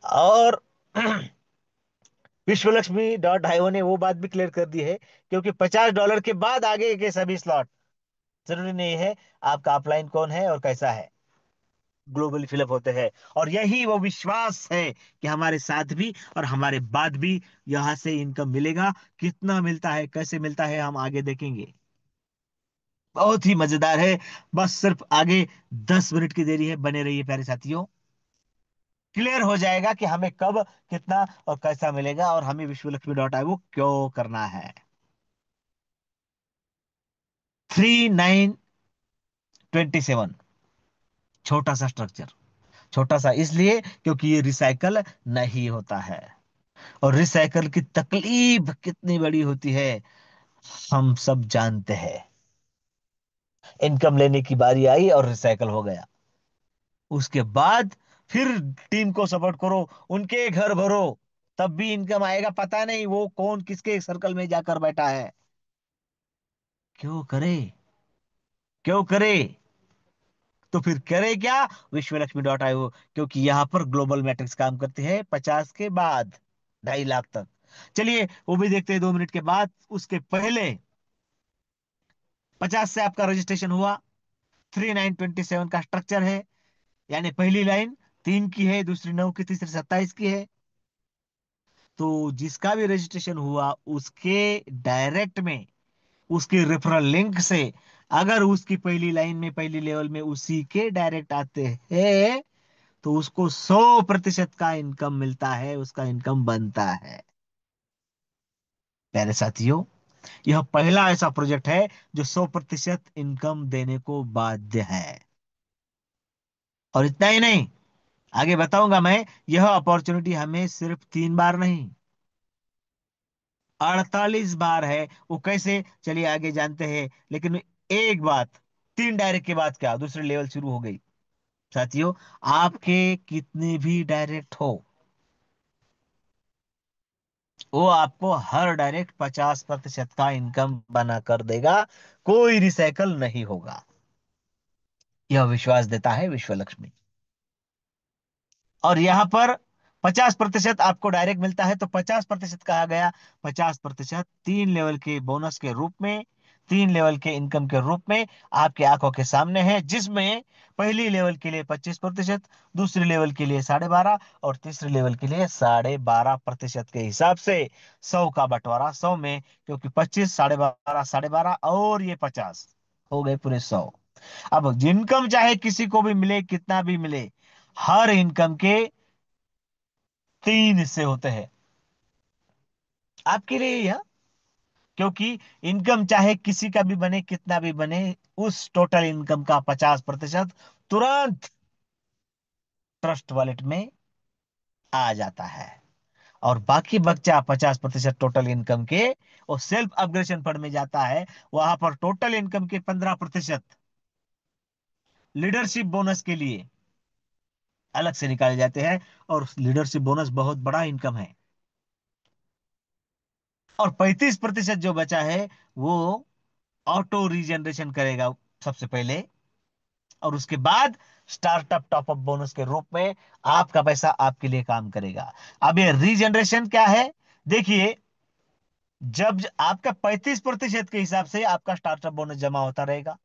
और विश्वलक्ष्मी ने वो बात भी क्लियर कर दी है, क्योंकि $50 के बाद आगे के सभी स्लॉट जरूरी नहीं है आपका अपलाइन कौन है और कैसा है, ग्लोबली फिलअप होते हैं। और यही वो विश्वास है कि हमारे साथ भी और हमारे बाद भी यहां से इनकम मिलेगा। कितना मिलता है, कैसे मिलता है, हम आगे देखेंगे। बहुत ही मजेदार है। बस सिर्फ आगे 10 मिनट की देरी है, बने रहिए प्यारे साथियों। क्लियर हो जाएगा कि हमें कब, कितना और कैसा मिलेगा, और हमें विश्वलक्ष्मी वो क्यों करना है। 3927, छोटा सा स्ट्रक्चर। छोटा सा इसलिए क्योंकि ये रिसाइकल नहीं होता है। और रिसाइकल की तकलीफ कितनी बड़ी होती है हम सब जानते हैं। इनकम लेने की बारी आई और रिसाइकल हो गया। उसके बाद फिर टीम को सपोर्ट करो, उनके घर भरो, तब भी इनकम आएगा पता नहीं वो कौन किसके सर्कल में जाकर बैठा है। क्यों करे, क्यों करे? तो फिर करे क्या? विश्वलक्ष्मी.io, क्योंकि यहां पर ग्लोबल मैट्रिक्स काम करती है 50 के बाद 2.5 लाख तक। चलिए वो भी देखते हैं 2 मिनट के बाद। उसके पहले 50 से आपका रजिस्ट्रेशन हुआ, 3927 का स्ट्रक्चर है। यानी पहली लाइन 3 की है, दूसरी 9 की, तीसरी 27 की है। तो जिसका भी रजिस्ट्रेशन हुआ उसके डायरेक्ट में, उसके रेफरल लिंक से, अगर उसकी पहली लाइन में पहली लेवल में उसी के डायरेक्ट आते हैं तो उसको 100% का इनकम मिलता है, उसका इनकम बनता है। प्यारे साथियों, यह पहला ऐसा प्रोजेक्ट है जो 100% इनकम देने को बाध्य है। और इतना ही नहीं, आगे बताऊंगा मैं। यह अपॉर्चुनिटी हमें सिर्फ 3 बार नहीं, 48 बार है। वो कैसे, चलिए आगे जानते हैं। लेकिन एक बात, 3 डायरेक्ट के बाद क्या दूसरी लेवल शुरू हो गई। साथियों, आपके कितने भी डायरेक्ट हो, वो आपको हर डायरेक्ट 50% का इनकम बना कर देगा। कोई रिसाइकल नहीं होगा। यह विश्वास देता है विश्व लक्ष्मी। और यहां पर 50% आपको डायरेक्ट मिलता है, तो 50% कहा गया। 50% 3 लेवल के बोनस के रूप में, 3 लेवल के इनकम के रूप में आपकी आंखों के सामने है, जिसमें पहली लेवल के लिए 25%, दूसरी लेवल के लिए 12.5, और तीसरी लेवल के लिए 12.5% के हिसाब से 100 का बंटवारा 100 में, क्योंकि 25, 12.5, 12.5 और ये 50 हो गए पूरे 100। अब इनकम चाहे किसी को भी मिले, कितना भी मिले, हर इनकम के 3 हिस्से होते हैं आपके लिए यह। क्योंकि इनकम चाहे किसी का भी बने, कितना भी बने, उस टोटल इनकम का 50% तुरंत ट्रस्ट वॉलेट में आ जाता है। और बाकी बच्चा 50% टोटल इनकम के वो सेल्फ अपग्रेशन फंड में जाता है। वहां पर टोटल इनकम के 15% लीडरशिप बोनस के लिए अलग से निकाले जाते हैं। और लीडरशिप बोनस बहुत बड़ा इनकम है। और 35% जो बचा है वो ऑटो रीजनरेशन करेगा सबसे पहले। और उसके बाद स्टार्टअप टॉपअप बोनस के रूप में आपका पैसा आपके लिए काम करेगा। अब ये रीजनरेशन क्या है? देखिए, जब आपका 35% के हिसाब से आपका स्टार्टअप बोनस जमा होता रहेगा।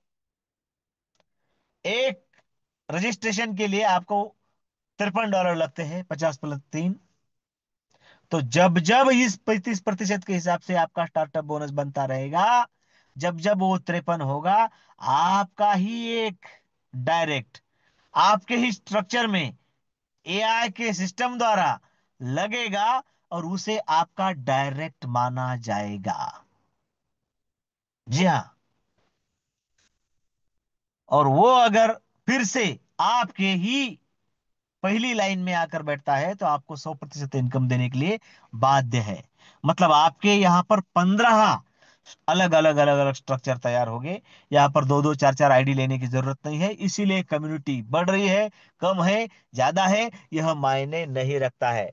एक रजिस्ट्रेशन के लिए आपको $53 लगते हैं, 50 + 3। तो जब जब इस 35% के हिसाब से आपका स्टार्टअप बोनस बनता रहेगा, जब जब वो 53 होगा, आपका ही एक डायरेक्ट आपके ही स्ट्रक्चर में एआई के सिस्टम द्वारा लगेगा और उसे आपका डायरेक्ट माना जाएगा। जी हाँ। और वो अगर फिर से आपके ही पहली लाइन में आकर बैठता है तो आपको 100% इनकम देने के लिए बाध्य है। मतलब आपके यहां पर 15 अलग अलग स्ट्रक्चर तैयार हो गए। यहाँ पर दो दो चार चार आईडी लेने की जरूरत नहीं है। इसीलिए कम्युनिटी बढ़ रही है, कम है, ज्यादा है, यह मायने नहीं रखता है।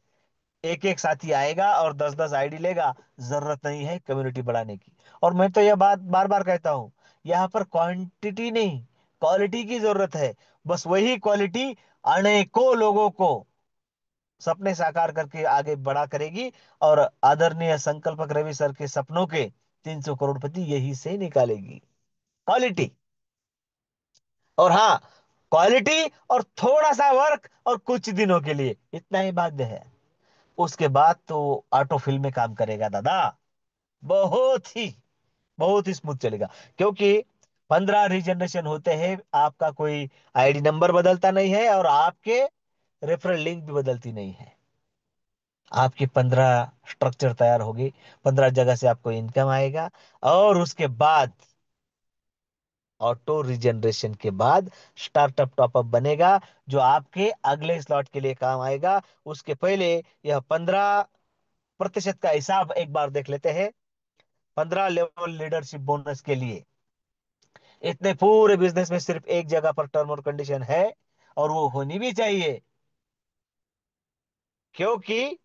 एक एक साथी आएगा और 10 10 आईडी लेगा, जरूरत नहीं है कम्युनिटी बढ़ाने की। और मैं तो यह बात बार बार कहता हूं, यहाँ पर क्वांटिटी नहीं, क्वालिटी की जरूरत है। बस वही क्वालिटी अनेकों लोगों को सपने साकार करके आगे बड़ा करेगी। और आदरणीय संकल्पक रवि सर के सपनों के 300 करोड़पति यही से निकालेगी। क्वालिटी। और हाँ, क्वालिटी और थोड़ा सा वर्क और कुछ दिनों के लिए, इतना ही बाध्य है। उसके बाद तो ऑटोफिल में काम करेगा दादा। बहुत ही बहुत ही स्मूथ चलेगा। क्योंकि 15 रीजनरेशन होते हैं, आपका कोई आईडी नंबर बदलता नहीं है और आपके रेफरल लिंक भी बदलती नहीं है। आपकी 15 स्ट्रक्चर तैयार होगी, 15 जगह से आपको इनकम आएगा। और उसके बाद ऑटो रीजनरेशन के बाद स्टार्टअप टॉपअप बनेगा, जो आपके अगले स्लॉट के लिए काम आएगा। उसके पहले यह 15 प्रतिशत का हिसाब एक बार देख लेते हैं। 15 लेवल लीडरशिप बोनस के लिए इतने पूरे बिजनेस में सिर्फ एक जगह पर टर्म और कंडीशन है, और वो होनी भी चाहिए, क्योंकि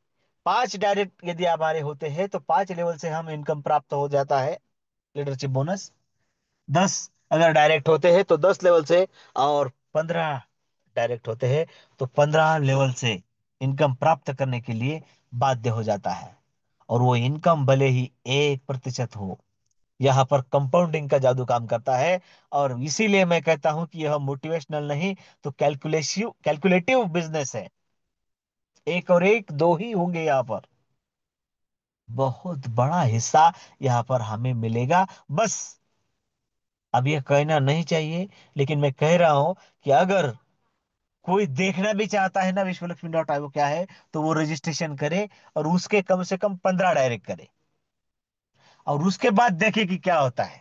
5 डायरेक्ट यदि हमारे होते हैं तो 5 लेवल से हम इनकम प्राप्त हो जाता है लीडरशिप बोनस। 10 अगर डायरेक्ट होते हैं तो 10 लेवल से, और 15 डायरेक्ट होते हैं तो 15 लेवल से इनकम प्राप्त करने के लिए बाध्य हो जाता है। और वो इनकम भले ही 1% हो, यहाँ पर कंपाउंडिंग का जादू काम करता है। और इसीलिए मैं कहता हूं कि यह मोटिवेशनल नहीं, तो कैलकुलेटिव कैलकुलेटिव बिजनेस है। एक और एक दो ही होंगे यहाँ पर, बहुत बड़ा हिस्सा यहाँ पर हमें मिलेगा। बस अब यह कहना नहीं चाहिए, लेकिन मैं कह रहा हूं कि अगर कोई देखना भी चाहता है ना विश्वलक्ष्मी.io क्या है, तो वो रजिस्ट्रेशन करे और उसके कम से कम 15 डायरेक्ट करे, और उसके बाद देखे कि क्या होता है।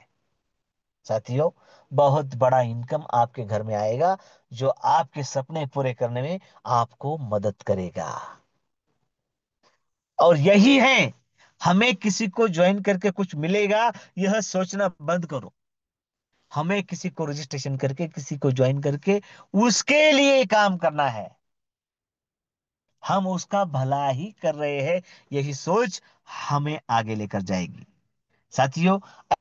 साथियों, बहुत बड़ा इनकम आपके घर में आएगा, जो आपके सपने पूरे करने में आपको मदद करेगा। और यही है, हमें किसी को ज्वाइन करके कुछ मिलेगा, यह सोचना बंद करो। हमें किसी को रजिस्ट्रेशन करके, किसी को ज्वाइन करके उसके लिए काम करना है, हम उसका भला ही कर रहे हैं, यही सोच हमें आगे लेकर जाएगी। साथियों,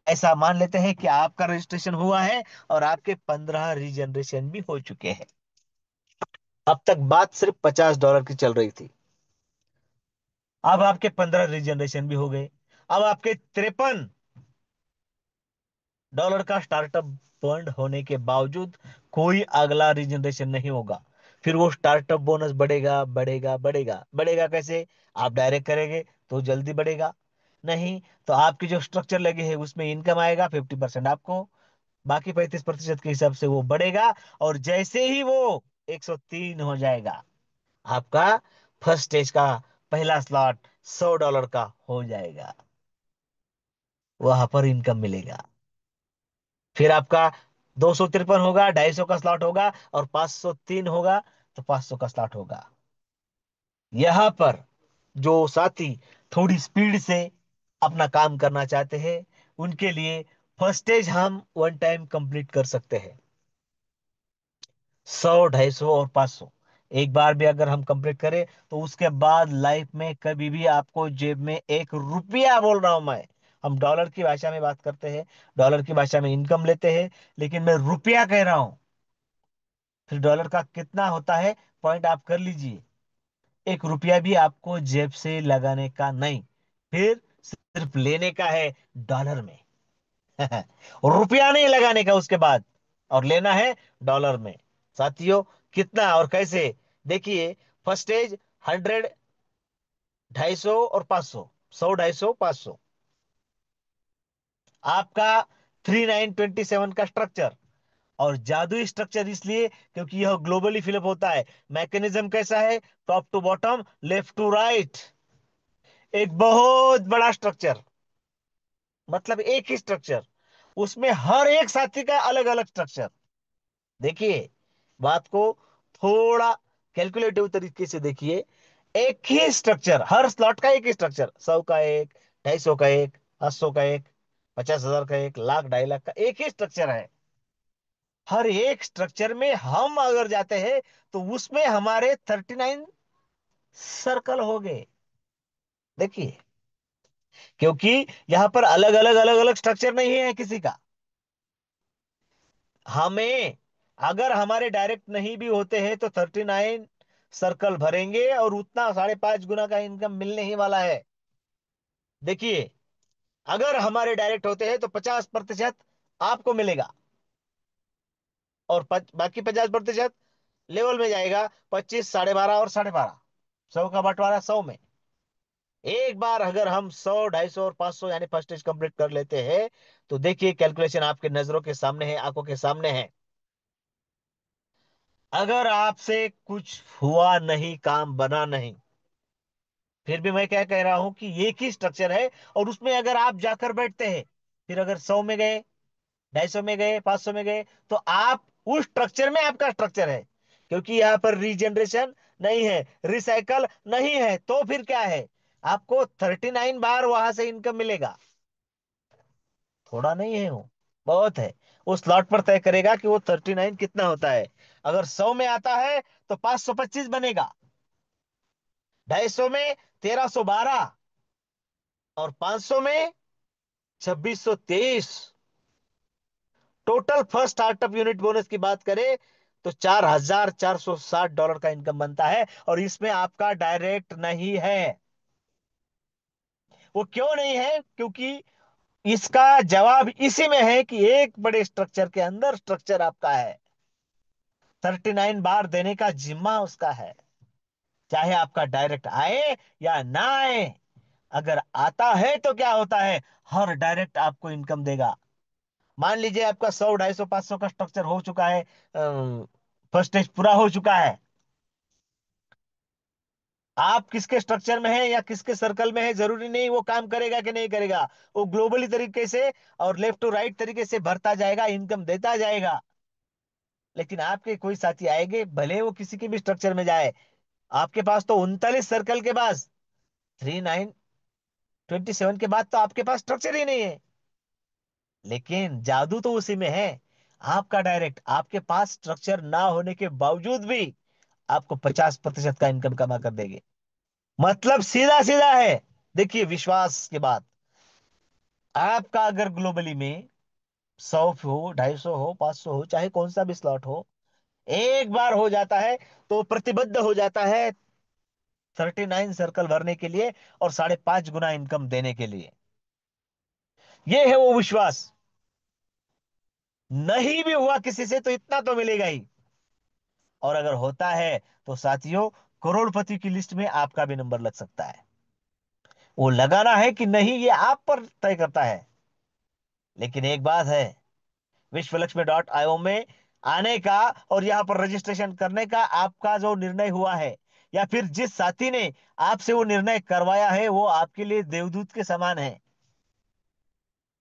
ऐसा मान लेते हैं कि आपका रजिस्ट्रेशन हुआ है और आपके 15 रीजनरेशन भी हो चुके हैं। अब तक बात सिर्फ $50 की चल रही थी, अब आपके 15 रीजनरेशन भी हो गए। अब आपके $53 का स्टार्टअप फंड होने के बावजूद कोई अगला रीजनरेशन नहीं होगा। फिर वो स्टार्टअप बोनस बढ़ेगा बढ़ेगा बढ़ेगा बढ़ेगा, कैसे? आप डायरेक्ट करेंगे तो जल्दी बढ़ेगा, नहीं तो आपकी जो स्ट्रक्चर लगे है उसमें इनकम आएगा, 50% आपको, बाकी 35% के हिसाब से वो बढ़ेगा। और जैसे ही वो 103 हो जाएगा, आपका फर्स्ट स्टेज का पहला स्लॉट $100 का हो जाएगा, वहां पर इनकम मिलेगा। फिर आपका 253 होगा, 250 का स्लॉट होगा, और 503 होगा तो 500 का स्लॉट होगा। यहां पर जो साथी थोड़ी स्पीड से अपना काम करना चाहते हैं, उनके लिए फर्स्ट स्टेज हम वन टाइम कंप्लीट कर सकते हैं। 100, 250 और 500 एक बार भी अगर हम कंप्लीट करें, तो उसके बाद लाइफ में कभी भी आपको जेब में 1 रुपया, बोल रहा हूं मैं, हम डॉलर की भाषा में बात करते हैं, डॉलर की भाषा में इनकम लेते हैं, लेकिन मैं रुपया कह रहा हूं। फिर डॉलर का कितना होता है, पॉइंट आप कर लीजिए। 1 रुपया भी आपको जेब से लगाने का नहीं, फिर सिर्फ लेने का है डॉलर में। रुपया नहीं लगाने का उसके बाद, और लेना है डॉलर में। साथियों, कितना और कैसे? देखिए, फर्स्ट स्टेज 100, 250 और 500, 100, 250, 500, आपका 3927 का स्ट्रक्चर। और जादुई स्ट्रक्चर इसलिए क्योंकि यह ग्लोबली फिलअप होता है। मैकेनिज्म कैसा है? Top to bottom, left to right, एक बहुत बड़ा स्ट्रक्चर, मतलब एक ही स्ट्रक्चर, उसमें हर एक साथी का अलग अलग स्ट्रक्चर। देखिए, बात को थोड़ा कैलकुलेटिव तरीके से देखिए। एक ही स्ट्रक्चर, हर स्लॉट का एक ही स्ट्रक्चर, 100 का एक, 250 का एक, 800 का एक, 50,000 का एक, लाख 2.5 लाख का एक ही स्ट्रक्चर है। हर एक स्ट्रक्चर में हम अगर जाते हैं तो उसमें हमारे 39 सर्कल हो गए। देखिए, क्योंकि यहां पर अलग अलग स्ट्रक्चर नहीं है किसी का। हमें अगर हमारे डायरेक्ट नहीं भी होते हैं तो 39 सर्कल भरेंगे, और उतना 5.5 गुना का इनकम मिलने ही वाला है। देखिए, अगर हमारे डायरेक्ट होते हैं तो 50% आपको मिलेगा, और बाकी 50% लेवल में जाएगा। 25, 12.5 और 12.5, 100 का बंटवारा 100 में। एक बार अगर हम 100, 250 और 500 यानी फर्स्ट स्टेज कंप्लीट कर लेते हैं, तो देखिए कैलकुलेशन आपके नजरों के सामने है, आंखों के सामने है। अगर आपसे कुछ हुआ नहीं, काम बना नहीं, फिर भी मैं क्या कह रहा हूं कि एक ही स्ट्रक्चर है, और उसमें अगर आप जाकर बैठते हैं, फिर अगर 100 में गए, 250 में गए, 500 में गए, तो आप उस स्ट्रक्चर में, आपका स्ट्रक्चर है, क्योंकि यहां पर रीजनरेशन नहीं है, रिसाइकल नहीं है, तो फिर क्या है? आपको 39 बार वहां से इनकम मिलेगा। थोड़ा नहीं है वो, बहुत है। वो स्लॉट पर तय करेगा कि वो 39 कितना होता है। अगर 100 में आता है तो 525 बनेगा, 250 में 1312, और 500 में 2623। Total first startup unit bonus की बात करें तो $4460 का इनकम बनता है, और इसमें आपका डायरेक्ट नहीं है। वो क्यों नहीं है? क्योंकि इसका जवाब इसी में है कि एक बड़े स्ट्रक्चर के अंदर स्ट्रक्चर आपका है। 39 बार देने का जिम्मा उसका है, चाहे आपका डायरेक्ट आए या ना आए। अगर आता है तो क्या होता है, हर डायरेक्ट आपको इनकम देगा। मान लीजिए आपका 100, 250, 500 का स्ट्रक्चर हो चुका है, फर्स्ट स्टेज पूरा हो चुका है। आप किसके स्ट्रक्चर में है या किसके सर्कल में है, जरूरी नहीं वो काम करेगा कि नहीं करेगा। वो ग्लोबली तरीके से और लेफ्ट टू राइट तरीके से भरता जाएगा, इनकम देता जाएगा। लेकिन आपके कोई साथी आएंगे, भले वो किसी के भी स्ट्रक्चर में जाए, आपके पास तो 39 सर्कल के बाद 3927 के बाद तो आपके पास स्ट्रक्चर ही नहीं है। लेकिन जादू तो उसी में है। आपका डायरेक्ट आपके पास स्ट्रक्चर ना होने के बावजूद भी आपको 50% का इनकम कमा कर देंगे। मतलब सीधा सीधा है। देखिए विश्वास के बाद, आपका अगर ग्लोबली में 100 हो, 250 हो, 500 हो, चाहे कौन सा भी स्लॉट हो, एक बार हो जाता है तो प्रतिबद्ध हो जाता है 39 सर्कल भरने के लिए और 5.5 गुना इनकम देने के लिए। ये है वो विश्वास। नहीं भी हुआ किसी से तो इतना तो मिलेगा ही। और अगर होता है तो साथियों, करोड़पति की लिस्ट में आपका भी नंबर लग सकता है। वो लगाना है कि नहीं ये आप पर तय करता है। लेकिन एक बात है, विश्वलक्ष्मी में आने का और यहां पर रजिस्ट्रेशन करने का आपका जो निर्णय हुआ है, या फिर जिस साथी ने आपसे वो निर्णय करवाया है, वो आपके लिए देवदूत के समान है।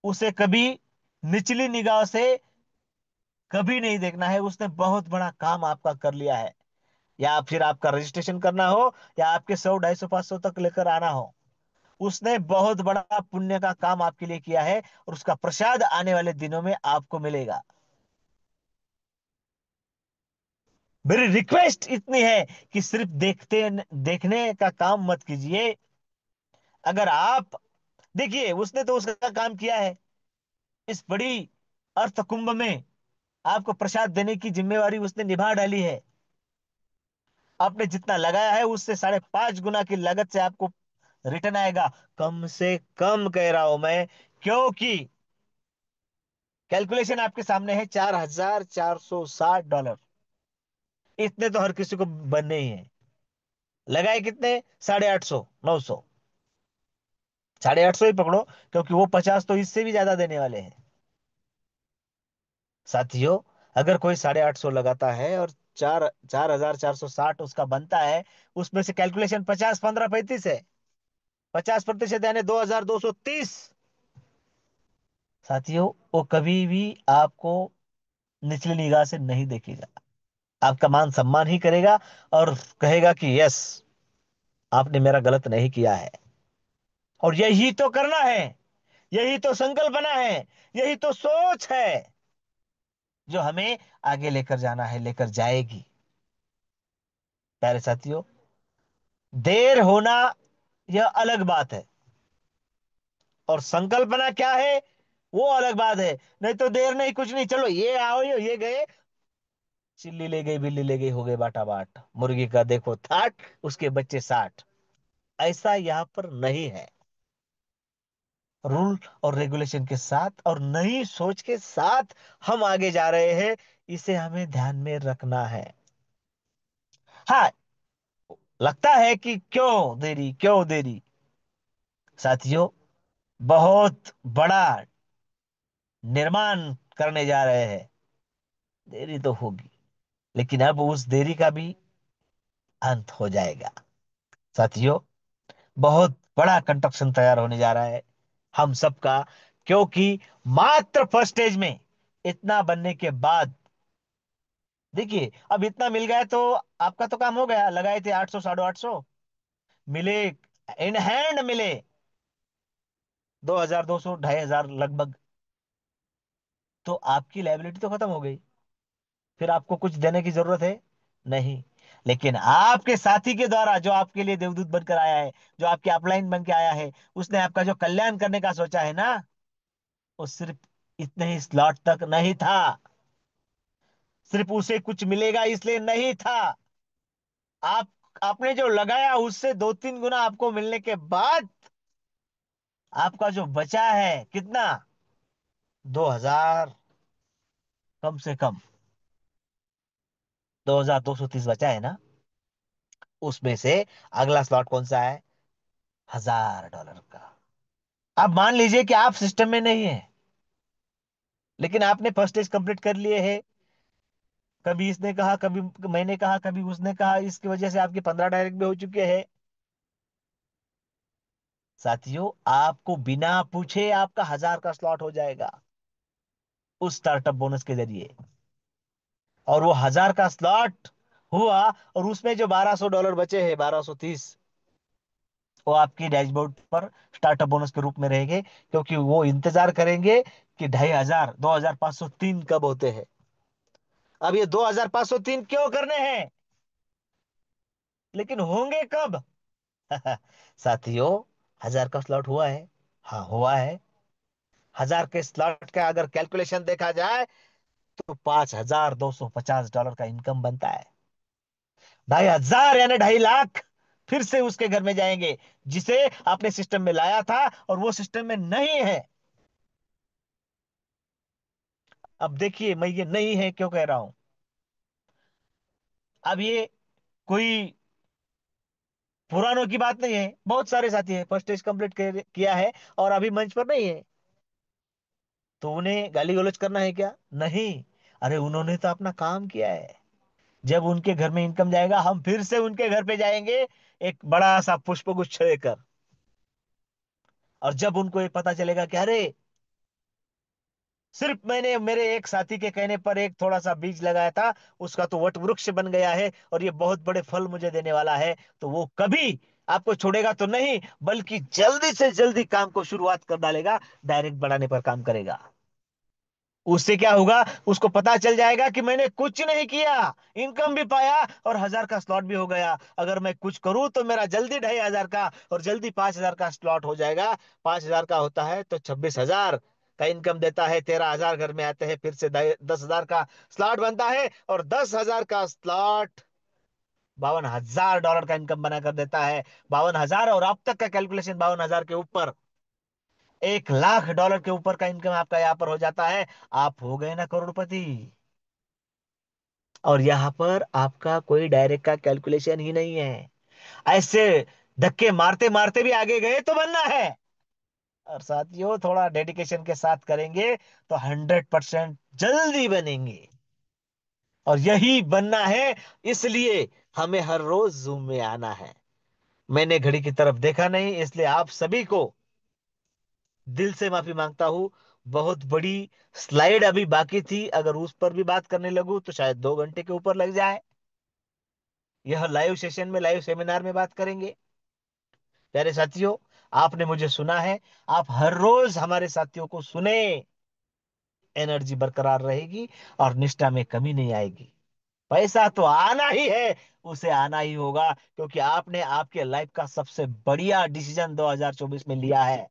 उसे कभी निचली निगाह से कभी नहीं देखना है। उसने बहुत बड़ा काम आपका कर लिया है। या फिर आपका रजिस्ट्रेशन करना हो, या आपके 100, 250, 500 तक लेकर आना हो, उसने बहुत बड़ा पुण्य का काम आपके लिए किया है, और उसका प्रसाद आने वाले दिनों में आपको मिलेगा। मेरी रिक्वेस्ट इतनी है कि सिर्फ देखने का काम मत कीजिए। अगर आप देखिए, उसने तो उसका काम किया है। इस बड़ी अर्थ कुंभ में आपको प्रसाद देने की जिम्मेवारी उसने निभा डाली है। आपने जितना लगाया है उससे 5.5 गुना की लागत से आपको रिटर्न आएगा। कम से कम कह रहा हूं मैं, क्योंकि कैलकुलेशन आपके सामने है, $4460। इतने तो हर किसी को बनने ही है। लगाए कितने? 850, 900, 850 ही पकड़ो, क्योंकि वो 50 तो इससे भी ज्यादा देने वाले हैं। साथियों, अगर कोई 850 लगाता है और 4460 उसका बनता है, उसमें से कैलकुलेशन 50, 15, 35 है। 50% यानी 2230। साथियों, वो कभी भी आपको निचली निगाह से नहीं देखेगा। आपका मान सम्मान ही करेगा, और कहेगा कि यस, आपने मेरा गलत नहीं किया है। और यही तो करना है, यही तो संकल्पना है, यही तो सोच है जो हमें आगे लेकर जाना है, लेकर जाएगी। प्यारे साथियों, देर होना यह अलग बात है, और संकल्पना क्या है वो अलग बात है। नहीं तो देर नहीं, कुछ नहीं, चलो ये आओ, ये गए, चिल्ली ले गई, बिल्ली ले गई, हो गए बाटा बाट। मुर्गी का देखो थाट, उसके बच्चे 60। ऐसा यहां पर नहीं है। रूल और रेगुलेशन के साथ और नई सोच के साथ हम आगे जा रहे हैं। इसे हमें ध्यान में रखना है। हाँ, लगता है कि क्यों देरी, क्यों देरी। साथियों, बहुत बड़ा निर्माण करने जा रहे हैं, देरी तो होगी, लेकिन अब उस देरी का भी अंत हो जाएगा। साथियों, बहुत बड़ा कंस्ट्रक्शन तैयार होने जा रहा है हम सबका। क्योंकि मात्र फर्स्ट स्टेज में इतना बनने के बाद, देखिए अब इतना मिल गया तो आपका तो काम हो गया। लगाए थे 800, 850 मिले, इन हैंड मिले 2200 2500 लगभग, तो आपकी लायबिलिटी तो खत्म हो गई। फिर आपको कुछ देने की जरूरत है नहीं। लेकिन आपके साथी के द्वारा जो आपके लिए देवदूत बनकर आया है, जो आपके अपलाइन बन के आया है, उसने आपका जो कल्याण करने का सोचा है ना, वो सिर्फ इतने ही स्लॉट तक नहीं था। सिर्फ उसे कुछ मिलेगा इसलिए नहीं था। आप आपने जो लगाया उससे 2-3 गुना आपको मिलने के बाद आपका जो बचा है कितना, 2000, कम से कम 2230 बचा है ना। उसमें से अगला स्लॉट कौन सा है, $1000 का। अब मान लीजिए कि आप सिस्टम में नहीं है, लेकिन आपने फर्स्ट स्टेज कंप्लीट कर लिए है। कभी इसने कहा, कभी मैंने कहा, कभी उसने कहा, इसकी वजह से आपके 15 डायरेक्ट भी हो चुके हैं। साथियों, आपको बिना पूछे आपका 1000 का स्लॉट हो जाएगा उस स्टार्टअप बोनस के जरिए। और वो 1000 का स्लॉट हुआ, और उसमें जो $1200 बचे हैं, 1230, वो आपकी डैशबोर्ड पर स्टार्टअप बोनस के रूप में रहेंगे, क्योंकि वो इंतजार करेंगे कि 2500, 2503 कब होते हैं। अब ये 2503 क्यों करने हैं, लेकिन होंगे कब? साथियों, 1000 का स्लॉट हुआ है, हाँ हुआ है। 1000 के स्लॉट का अगर कैलकुलेशन देखा जाए तो $5250 का इनकम बनता है। 2500 यानी 2.5 लाख फिर से उसके घर में जाएंगे, जिसे आपने सिस्टम में लाया था और वो सिस्टम में नहीं है। अब देखिए, मैं ये नहीं है क्यों कह रहा हूं। अब ये कोई पुरानों की बात नहीं है, बहुत सारे साथी हैं फर्स्ट स्टेज कंप्लीट किया है और अभी मंच पर नहीं है, तो उन्हें गाली गलौज करना है क्या? नहीं। अरे उन्होंने तो अपना काम किया है। जब उनके घर में इनकम जाएगा, हम फिर से उनके घर पे जाएंगे एक बड़ा सा पुष्प गुच्छ लेकर। और जब उनको ये पता चलेगा कि अरे, सिर्फ मैंने मेरे एक साथी के कहने पर एक थोड़ा सा बीज लगाया था, उसका तो वट वृक्ष बन गया है और ये बहुत बड़े फल मुझे देने वाला है, तो वो कभी आपको छोड़ेगा तो नहीं, बल्कि जल्दी से जल्दी काम को शुरुआत कर डालेगा, डायरेक्ट बढ़ाने पर काम करेगा। उससे क्या होगा, उसको पता चल जाएगा कि मैंने कुछ नहीं किया, इनकम भी पाया और 1000 का स्लॉट भी हो गया। अगर मैं कुछ करूं तो मेरा जल्दी 2500 का और जल्दी 5000 का स्लॉट हो जाएगा। 5000 का होता है तो 26,000 का इनकम देता है, 13,000 घर में आते हैं, फिर से 10,000 का स्लॉट बनता है और 10,000 का स्लॉट $52,000 का इनकम बना कर देता है। 52,000 और अब तक का कैलकुलेशन 52,000 के ऊपर, $1,00,000 के ऊपर का इनकम आपका यहां पर हो जाता है। आप हो गए ना करोड़पति। और यहां पर आपका कोई डायरेक्ट का कैलकुलेशन ही नहीं है। ऐसे धक्के मारते मारते भी आगे गए तो बनना है। और साथियों, थोड़ा डेडिकेशन के साथ करेंगे तो 100% जल्दी बनेंगे। और यही बनना है, इसलिए हमें हर रोज जूम में आना है। मैंने घड़ी की तरफ देखा नहीं, इसलिए आप सभी को दिल से माफी मांगता हूं। बहुत बड़ी स्लाइड अभी बाकी थी, अगर उस पर भी बात करने लगूं तो शायद 2 घंटे के ऊपर लग जाए। यह लाइव सेशन में, लाइव सेमिनार में बात करेंगे। प्यारे साथियों, आपने मुझे सुना है, आप हर रोज हमारे साथियों को सुने, एनर्जी बरकरार रहेगी और निष्ठा में कमी नहीं आएगी। पैसा तो आना ही है, उसे आना ही होगा, क्योंकि आपने आपके लाइफ का सबसे बढ़िया डिसीजन 2024 में लिया है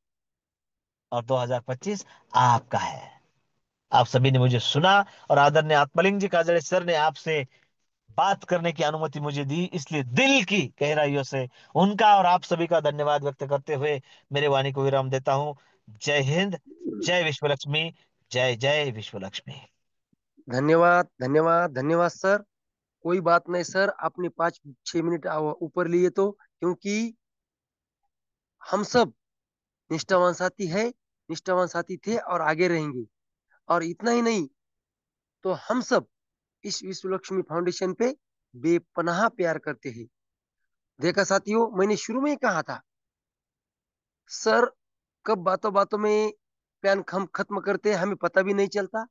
और 2025 आपका है। आप सभी ने मुझे सुना और आदरणीय आत्मलिंग जी काजड़े सर ने आपसे बात करने की अनुमति मुझे दी, इसलिए दिल की गहराइयों से उनका और आप सभी का धन्यवाद व्यक्त करते हुए मेरे वाणी को विराम देता हूं। जय हिंद, जय विश्व लक्ष्मी, जय जय विश्व लक्ष्मी। धन्यवाद, धन्यवाद, धन्यवाद सर। कोई बात नहीं सर, आपने 5-6 मिनट ऊपर लिए तो, क्योंकि हम सब निष्ठावान साथी है, निष्ठावान साथी थे और आगे रहेंगे। और इतना ही नहीं, तो हम सब इस विश्व लक्ष्मी फाउंडेशन पे बेपनाह प्यार करते हैं। देखा साथियों, मैंने शुरू में ही कहा था, सर कब बातों बातों में प्लान हम खत्म करते हैं हमें पता भी नहीं चलता।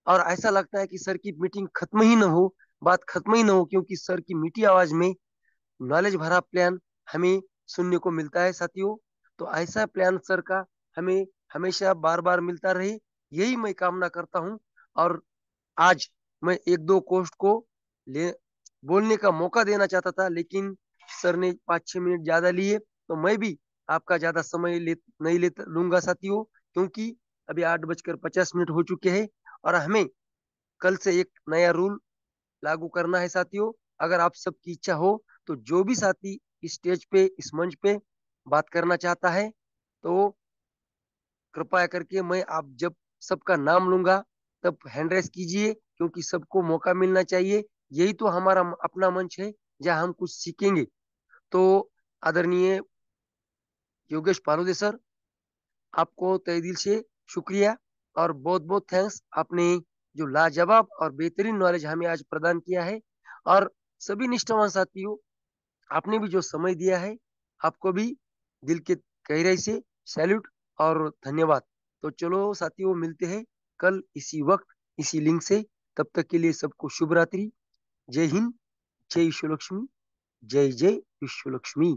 और ऐसा लगता है कि सर की मीटिंग खत्म ही न हो, बात खत्म ही न हो, क्योंकि सर की मीठी आवाज में नॉलेज भरा प्लान हमें सुनने को मिलता है साथियों। तो ऐसा प्लान सर का हमें हमेशा बार बार मिलता रहे, यही मैं कामना करता हूँ। और आज मैं एक दो कोस्ट को ले बोलने का मौका देना चाहता था, लेकिन सर ने 5-6 मिनट ज्यादा लिए, तो मैं भी आपका ज्यादा समय नहीं ले लूंगा साथियों, क्योंकि अभी 8:50 हो चुके हैं और हमें कल से एक नया रूल लागू करना है साथियों। अगर आप सबकी इच्छा हो तो जो भी साथी इस स्टेज पे, इस मंच पे बात करना चाहता है, तो कृपया करके मैं आप जब सबका नाम लूंगा तब हैंड रेस कीजिए, क्योंकि सबको मौका मिलना चाहिए। यही तो हमारा अपना मंच है जहां हम कुछ सीखेंगे। तो आदरणीय योगेश पालोदे सर, आपको तहे दिल से शुक्रिया और बहुत बहुत थैंक्स। आपने जो लाजवाब और बेहतरीन नॉलेज हमें आज प्रदान किया है। और सभी निष्ठावान साथियों, आपने भी जो समय दिया है, आपको भी दिल के गहराई से सैल्यूट और धन्यवाद। तो चलो साथियों, मिलते हैं कल इसी वक्त, इसी लिंक से। तब तक के लिए सबको शुभ रात्रि। जय हिंद, जय विश्व लक्ष्मी, जय जय विश्व लक्ष्मी।